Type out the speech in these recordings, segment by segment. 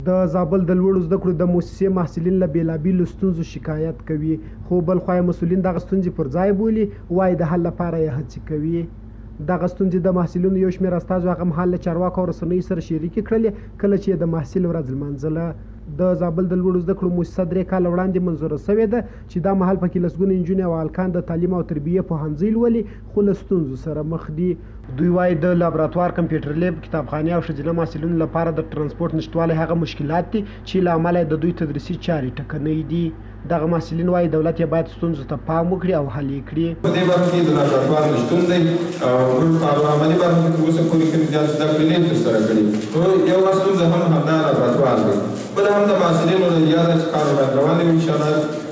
د زابل د لوړو زده کړو د مؤسسې محصلین له بېلابېلو ستونزو شکایت کوي، خو بل خوا یې مسؤلین دغه ستونزې پر ځای بولي، وایي د حل لپاره یې هڅې کوي. دغه ستونزې د محصلینو یو شمېر استازو هغه مهال له چارواکو او رسنیو سره شریکې کړلې کله چې یې د محصل ورځ لمانځله. د زابل د لوړو زده کړو مؤسسه 3 کاله وړاندې منظوره سوې ده چې دا مهال پکې لسګونه نجونې او هلکان د تعلیم او تربیې پوهنځي لولي، خو له ستونزو سره مخ دي. دوی وایي د لابراتوار، کمپیوټر لیب، کتابخانې او ښځینه محصلینو لپاره د ترانسپورټ نشتوالی هغه مشکلات دي چې له امله د دوی تدریسي چارې ټکنۍ دي. دغه محصلین وایي دولت یې باید ستونزو ته پام وکړي او حل یې کړي. په دې برخه کې د لابراتوار نشتون دی او په عملي برخه کې تر اوسه پورې کوم زیات زده کړې نه ترسره کړي. یوه ستونزه هم همدا لابراتوار دی. بله هم د محصلینو له یاده چې کار باید روان وي انشاءالله.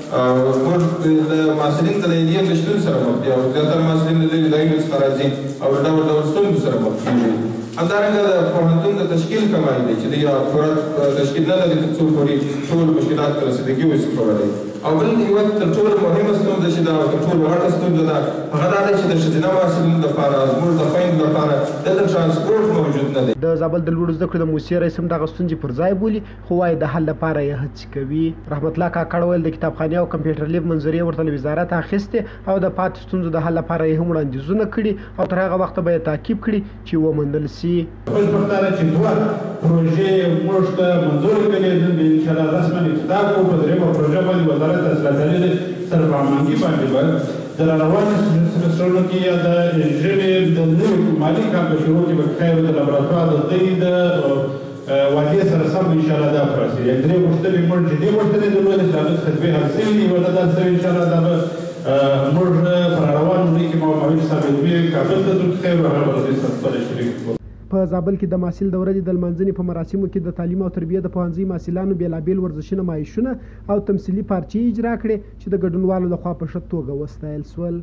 موږ د محصلین د لیلیې نشتون سره مخ دي او زیاتره محصلین د لرې ځایونو څخه راځي او له ډول ډول ستونزو سره مخ کېږي. همدارنګه د پوهنتون د تشکیل کمال دی چې د پوره تشکیل نه لري تر څو پورې ټول مشکلات ته رسیدګي وشي کولی. او بل یوه تر ټولو مهمه ستونزه چې ده او تر ټولو غټه ستونزه ده هغه دا ده چې د ښځینه محصلینو لپاره زموږ د خویندو لپاره دلته ترانسپورټ موجود نه دی. د زابل د لوړو زده کړو د مؤسسې رئیس هم دغه ستونزې پر ځای بولي، خو وایي د حل لپاره یې هڅې کوي. رحمت الله کاکړ ویل د کتابخانې او کمپیوټر لیب منظورې ورته له وزارت اخیستې او د پاتې ستونزو د حل لپاره یې هم وړاندیزونه کړي او تر هغه وخته به یې تعقیب کړي چې وموندل سي. خوشبختانه چې 2 پروژې موږ ته منظورې کړې دي، انشاءالله رسما افتتاح کوو. په درېیمه پروژه باندې وزارت اصلاح سره په هماهنګي باندې به د راروانو سمسترونو کې یا د ژبې د نوي مالي کال په شروع کې به خیر د لابراتوار د دې د وادي سره سم انشاءالله دا پروسې یعنې 3 غوښتنې موږ جدي غوښتنې درلودې چې هغه خطبې حل سوي دي. ولا دا سوي انشاءالله دا به موږ په راروانو ورځو کې معاون ثابت وي کابل ته ځو خیر هغه به دې سره خپله شریک کړو. په زابل کې د محصل د ورځې د لمانځنې په مراسمو کې د تعلیم او تربیې د پوهنځي محصلانو بېلابېل ورزشي نمایشونه او تمثیلي پارچې اجرا کړې چې د ګډونوالو لخوا په ښه توګه وستایل شول.